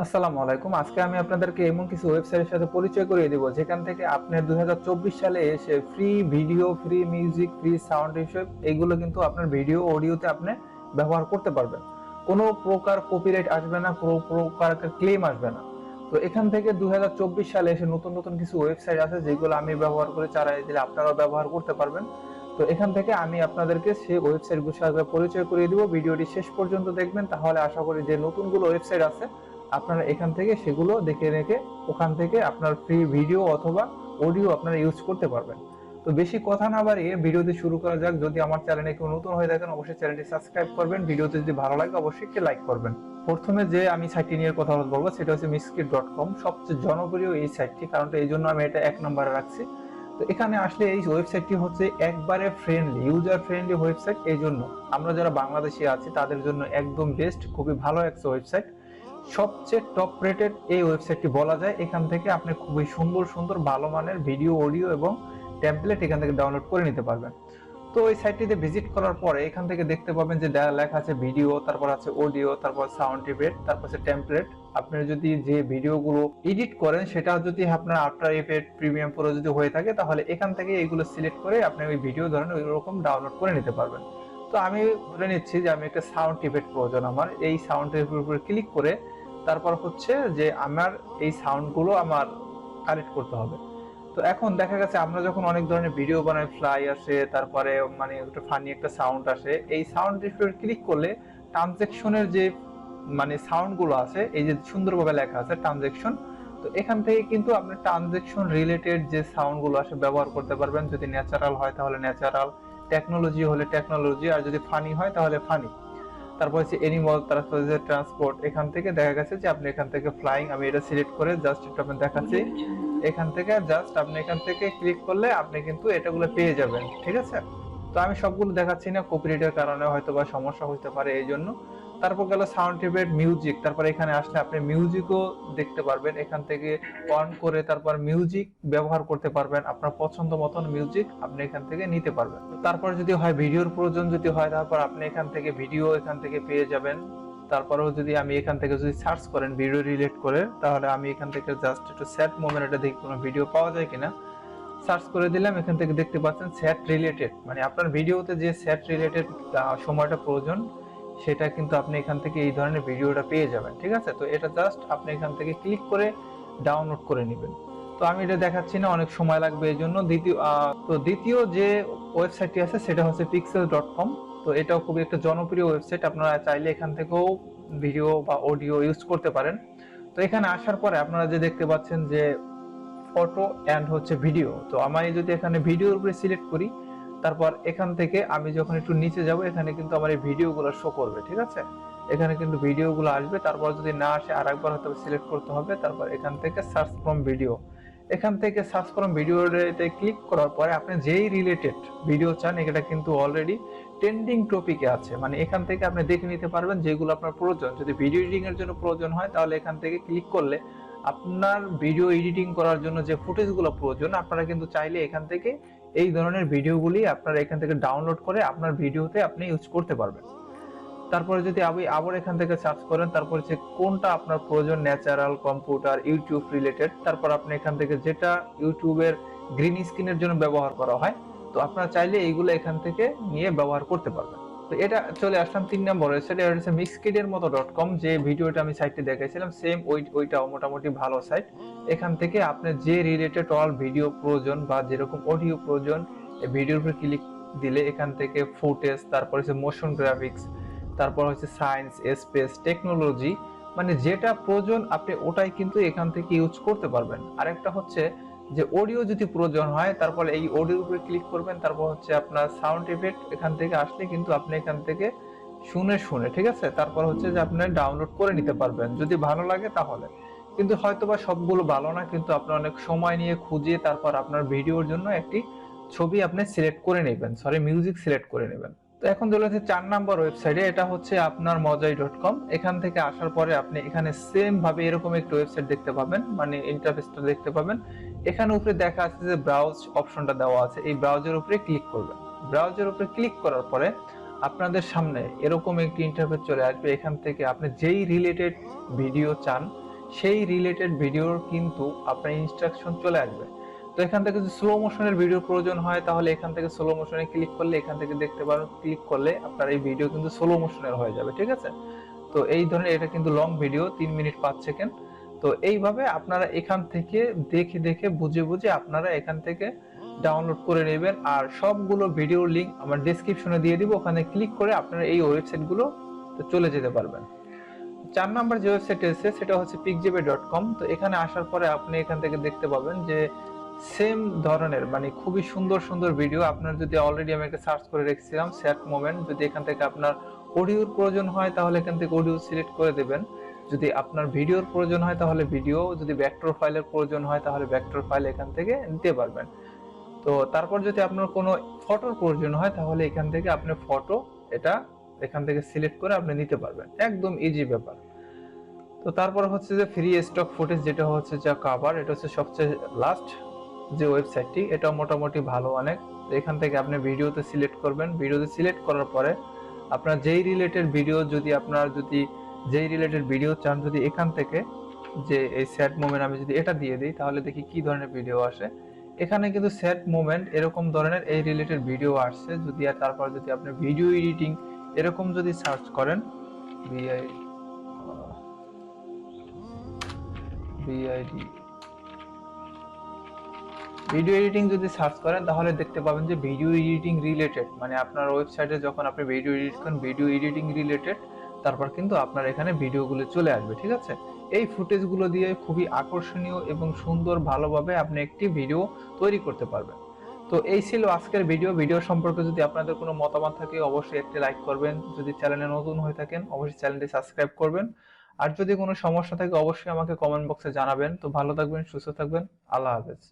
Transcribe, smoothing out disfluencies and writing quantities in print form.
আসসালামু আলাইকুম। আজকে আমি আপনাদেরকে এমন কিছু ওয়েবসাইটের সাথে পরিচয় করিয়ে দিব যেখান থেকে আপনি 2024 সালে এসে free video, free music, free sound effect এগুলো কিন্তু আপনার ভিডিও অডিওতে আপনি ব্যবহার করতে পারবেন। কোনো প্রকার কপিরাইট আসবে না, কোনো প্রকার ক্লেম আসবে না। তো এখান থেকে 2024 সালে এসে নতুন নতুন কিছু ওয়েবসাইট আছে যেগুলো আমি ব্যবহার করে চালাই দিলে আপনারাও ব্যবহার করতে পারবেন। তো এখান থেকে আমি আপনাদেরকে সেই ওয়েবসাইটগুলোর সাথে পরিচয় করিয়ে দিব। ভিডিওটি শেষ পর্যন্ত দেখবেন, তাহলে আশা করি যে নতুনগুলো ওয়েবসাইট আছে আপনারা এখান থেকে সেগুলো দেখে রেখে ওখান থেকে আপনার ফ্রি ভিডিও অথবা অডিও আপনারা ইউজ করতে পারবেন। তো বেশি কথা না বাড়িয়ে ভিডিওতে শুরু করা যাক। যদি আমার চ্যানেলে কেউ নতুন হয়ে থাকেন অবশ্যই চ্যানেলটি সাবস্ক্রাইব করবেন, ভিডিওতে যদি ভালো লাগে অবশ্যই একটি লাইক করবেন। প্রথমে যে আমি সাইটটি নিয়ে কথা বলবো সেটা হচ্ছে mixkit.com। সবচেয়ে জনপ্রিয় এই সাইটটি, কারণ এই জন্য আমি এটা 1 নম্বরে রাখছি। তো এখানে আসলে এই ওয়েবসাইটটি হচ্ছে একবারে ফ্রেন্ডলি, ইউজার ফ্রেন্ডলি ওয়েবসাইট। এই জন্য আমরা যারা বাংলাদেশি আছি তাদের জন্য একদম বেস্ট, খুবই ভালো একটা ওয়েবসাইট। সবচেয়ে টপ রেটেড এই ওয়েবসাইটটি বলা যায়। এখান থেকে আপনি খুবই সুন্দর সুন্দর ভালো মানের ভিডিও, অডিও এবং টেমপ্লেট এখান থেকে ডাউনলোড করে নিতে পারবেন। তো এই সাইটটিতে ভিজিট করার পরে এখান থেকে দেখতে পাবেন যে লেখা আছে ভিডিও, তারপর আছে অডিও, তারপর সাউন্ড ইফেক্ট, তারপর আছে টেমপ্লেট। আপনি যদি যে ভিডিওগুলো এডিট করেন সেটা যদি আপনার আফটার ইফেক্ট প্রিমিয়াম প্রো যদি হয়ে থাকে তাহলে এখান থেকে এইগুলো সিলেক্ট করে আপনি ওই ভিডিও ধরেন ওই রকম ডাউনলোড করে নিতে পারবেন। তো আমি ধরে নিচ্ছি যে আমি একটা সাউন্ড ইফেক্ট প্রয়োজন, আমার এই সাউন্ড ইফেক্টের উপরে ক্লিক করে তারপর হচ্ছে যে আমার এই সাউন্ডগুলো আমার কালেক্ট করতে হবে। তো এখন দেখা গেছে আমরা যখন অনেক ধরনের ভিডিও বানাই, ফ্লাই আসে, তারপরে মানে একটা ফানি একটা সাউন্ড আসে, এই সাউন্ড ক্লিক করলে ট্রানজেকশনের যে মানে সাউন্ডগুলো আছে, এই যে সুন্দরভাবে লেখা আছে ট্রানজেকশন, তো এখান থেকে কিন্তু আপনি ট্রানজেকশন রিলেটেড যে সাউন্ডগুলো আসে ব্যবহার করতে পারবেন। যদি ন্যাচারাল হয় তাহলে ন্যাচারাল, টেকনোলজি হলে টেকনোলজি, আর যদি ফানি হয় তাহলে ফানি। তারপর হচ্ছে এনিমল, তারপর হচ্ছে ট্রান্সপোর্ট। এখান থেকে দেখা গেছে যে আপনি এখান থেকে ফ্লাইং, আমি এটা সিলেক্ট করে জাস্ট একটু আপনাকে দেখাচ্ছি। এখান থেকে জাস্ট আপনি এখান থেকে ক্লিক করলে আপনি কিন্তু এটাগুলো পেয়ে যাবেন, ঠিক আছে। তো আমি সবগুলো দেখাচ্ছি না, কপিরাইটের কারণে হয়তো বা সমস্যা হতে পারে এই জন্য। তারপর গেল সাউন্ড ইফেক্ট, মিউজিক। তারপর এখানে আসলে আপনি মিউজিকও দেখতে পারবেন এখান থেকে অন করে, তারপর মিউজিক ব্যবহার করতে পারবেন। আপনার পছন্দ মতন মিউজিক আপনি এখান থেকে নিতে পারবেন। তারপর যদি হয় ভিডিওর প্রয়োজন যদি হয় তারপর আপনি এখান থেকে ভিডিও এখান থেকে পেয়ে যাবেন। তারপরেও যদি আমি এখান থেকে যদি সার্চ করেন ভিডিও রিলেট করে, তাহলে আমি এখান থেকে জাস্ট একটু স্যাড মোমেন্ট এটা দেখি কোনো ভিডিও পাওয়া যায় কিনা। সার্চ করে দিলাম, এখান থেকে দেখতে পাচ্ছেন স্যাড রিলেটেড, মানে আপনার ভিডিওতে যে স্যাড রিলেটেড সময়টা প্রয়োজন সেটা কিন্তু আপনি এখান থেকে এই ধরনের ভিডিওটা পেয়ে যাবেন, ঠিক আছে। তো এটা জাস্ট আপনি এখান থেকে ক্লিক করে ডাউনলোড করে নেবেন। তো আমি এটা দেখাচ্ছি না, অনেক সময় লাগবে এই জন্য। দ্বিতীয় যে ওয়েবসাইটটি আছে সেটা হচ্ছে pixel.com। তো এটাও খুবই একটা জনপ্রিয় ওয়েবসাইট, আপনারা চাইলে এখান থেকেও ভিডিও বা অডিও ইউজ করতে পারেন। তো এখানে আসার পরে আপনারা যে দেখতে পাচ্ছেন যে ফটো অ্যান্ড হচ্ছে ভিডিও, তো আমি যদি এখানে ভিডিওর উপরে সিলেক্ট করি, তারপর এখান থেকে আমি যখন একটু নিচে যাব এখানে কিন্তু আমার এই ভিডিওগুলো শো করবে, ঠিক আছে। এখানে কিন্তু ভিডিওগুলো আসবে। তারপর যদি না আসে আরেকবার হয়তো সিলেক্ট করতে হবে। তারপর এখান থেকে সার্চ ফ্রম ভিডিও, এখান থেকে সার্চ ফ্রম ভিডিওতে ক্লিক করার পরে আপনি যেই রিলেটেড ভিডিও চান এটা কিন্তু অলরেডি ট্রেন্ডিং টপিকে আছে, মানে এখান থেকে আপনি দেখে নিতে পারবেন যেগুলো আপনার প্রয়োজন। যদি ভিডিও এডিটিং এর জন্য প্রয়োজন হয় তাহলে এখান থেকে ক্লিক করলে আপনার ভিডিও এডিটিং করার জন্য যে ফুটেজগুলো প্রয়োজন আপনারা কিন্তু চাইলে এখান থেকে এই ধরনের ভিডিওগুলি আপনারা এখান থেকে ডাউনলোড করে আপনার ভিডিওতে আপনি ইউজ করতে পারবেন। তারপরে যদি আপনি আবার এখান থেকে সার্চ করেন, তারপর যে কোনটা আপনার প্রয়োজন, ন্যাচারাল, কম্পিউটার, ইউটিউব রিলেটেড, তারপর আপনি এখান থেকে যেটা ইউটিউবের গ্রিন স্ক্রিনের জন্য ব্যবহার করা হয়, তো আপনারা চাইলে এইগুলো এখান থেকে নিয়ে ব্যবহার করতে পারবেন। তো এটা চলে আসলাম 3 নম্বর ওয়েবসাইট, এটা হচ্ছে mixkit.com। যে ভিডিওটা আমি সাইটটি দেখাইছিলাম সেম ওইটাও মোটামুটি ভালো সাইট। এখান থেকে আপনি যে রিলেটেড অল ভিডিও প্রয়োজন বা যেরকম অডিও প্রয়োজন, এই ভিডিওর উপর ক্লিক দিলে এখান থেকে ফুটেজ, তারপর হচ্ছে মোশন গ্রাফিক্স, তারপর হচ্ছে সায়েন্স, স্পেস, টেকনোলজি, মানে যেটা প্রয়োজন আপনি ওটাই কিন্তু এখান থেকে ইউজ করতে পারবেন। আরেকটা হচ্ছে যে অডিও যদি প্রয়োজন হয় তারপরে এই অডিওর উপরে ক্লিক করবেন। তারপর হচ্ছে আপনার সাউন্ড ইফেক্ট এখান থেকে আসলে কিন্তু আপনি এখান থেকে শুনে শুনে, ঠিক আছে, তারপর হচ্ছে যে আপনি ডাউনলোড করে নিতে পারবেন যদি ভালো লাগে তাহলে। কিন্তু হয়তোবা সবগুলো ভালো না, কিন্তু আপনি অনেক সময় নিয়ে খুঁজে তারপর আপনার ভিডিওর জন্য একটি ছবি আপনি সিলেক্ট করে নেবেন, মিউজিক সিলেক্ট করে নেবেন। তো এখন চলে যাচ্ছে 4 নাম্বার ওয়েবসাইটে, এটা হচ্ছে আপনার mojai.com। এখান থেকে আসার পরে আপনি এখানে সেম ভাবে এরকম একটা ওয়েবসাইট দেখতে পাবেন, মানে ইন্টারফেসটা দেখতে পাবেন। এখানে উপরে দেখা আছে যে ব্রাউজ অপশনটা দেওয়া আছে, এই ব্রাউজের উপরে ক্লিক করবেন। ব্রাউজের উপরে ক্লিক করার পরে আপনাদের সামনে এরকম একটি ইন্টারফেস চলে আসবে। এখান থেকে আপনি যেই রিলেটেড ভিডিও চান সেই রিলেটেড ভিডিওর কিন্তু আপনার ইনস্ট্রাকশন চলে আসবে। তো এখান থেকে যদি স্লো মোশনের ভিডিওর প্রয়োজন হয় তাহলে এখান থেকে স্লো মোশনে ক্লিক করলে এখান থেকে দেখতে পারেন, ক্লিক করলে আপনার এই ভিডিও কিন্তু স্লো মোশনের হয়ে যাবে, ঠিক আছে। তো এই ধরনের এটা কিন্তু লং ভিডিও 3 মিনিট 5 সেকেন্ড। তো এইভাবে আপনারা এখান থেকে দেখে দেখে বুঝে বুঝে আপনারা এখান থেকে ডাউনলোড করে নেবেন। আর সবগুলো ভিডিও লিংক আমার ডেসক্রিপশনে দিয়ে দিব, ওখানে ক্লিক করে আপনারা এই ওয়েবসাইটগুলো চলে যেতে পারবেন। 4 নাম্বার যে ওয়েবসাইট এসেছে সেটা হচ্ছে pixjb.com। তো এখানে আসার পরে আপনি এখান থেকে দেখতে পাবেন যে সেম ধরনের মানে খুবই সুন্দর সুন্দর ভিডিও। আপনার যদি অলরেডি আমি একটা সার্চ করে রেখেছিলাম স্যাড মোমেন্ট, যদি এখান থেকে আপনার অডিওর প্রয়োজন হয় তাহলে এখান থেকে অডিও সিলেক্ট করে দেবেন। যদি আপনার ভিডিওর প্রয়োজন হয় তাহলে ভিডিও, যদি ভেক্টর ফাইলের প্রয়োজন হয় তাহলে ভেক্টর ফাইল এখান থেকে নিতে পারবেন। তো তারপর যদি আপনার কোনো ফটোর প্রয়োজন হয় তাহলে এখান থেকে আপনি ফটো এটা এখান থেকে সিলেক্ট করে আপনি নিতে পারবেন, একদম ইজি ব্যাপার। তো তারপর হচ্ছে যে ফ্রি স্টক ফুটেজ, যেটা হচ্ছে যা কভার, এটা হচ্ছে সবচেয়ে লাস্ট যে ওয়েবসাইটটি, এটা মোটামুটি ভালো অনেক। এখান থেকে আপনি ভিডিওতে সিলেক্ট করবেন, ভিডিওতে সিলেক্ট করার পরে আপনার যেই রিলেটেড ভিডিও, যদি আপনার যদি যেই রিলেটেড ভিডিও চান, যদি এখান থেকে যে এই স্যাড মোমেন্ট আমি যদি এটা দিয়ে দিই তাহলে দেখি কি ধরনের ভিডিও আসে। এখানে কিন্তু স্যাড মোমেন্ট এরকম ধরনের এই রিলেটেড ভিডিও আসছে। যদি আর তারপর যদি আপনি ভিডিও এডিটিং এরকম যদি সার্চ করেন বিআইডি ভিডিও এডিটিং যদি সার্চ করেন তাহলে দেখতে পাবেন যে ভিডিও এডিটিং রিলেটেড, মানে আপনার ওয়েবসাইটে যখন আপনি ভিডিও এডিট করেন ভিডিও এডিটিং রিলেটেড, তারপর কিন্তু আপনার এখানে ভিডিওগুলো চলে আসবে, ঠিক আছে। এই ফুটেজগুলো দিয়ে খুবই আকর্ষণীয় এবং সুন্দর ভালোভাবে আপনি একটি ভিডিও তৈরি করতে পারবেন। তো এই ছিল আজকের ভিডিও সম্পর্কে যদি আপনাদের কোনো মতামত থাকে অবশ্যই একটি লাইক করবেন, যদি চ্যানেলে নতুন হয়ে থাকেন অবশ্যই চ্যানেলটি সাবস্ক্রাইব করবেন। আর যদি কোনো সমস্যা থাকে অবশ্যই আমাকে কমেন্ট বক্সে জানাবেন। তো ভালো থাকবেন, সুস্থ থাকবেন, আল্লাহ হাফেজ।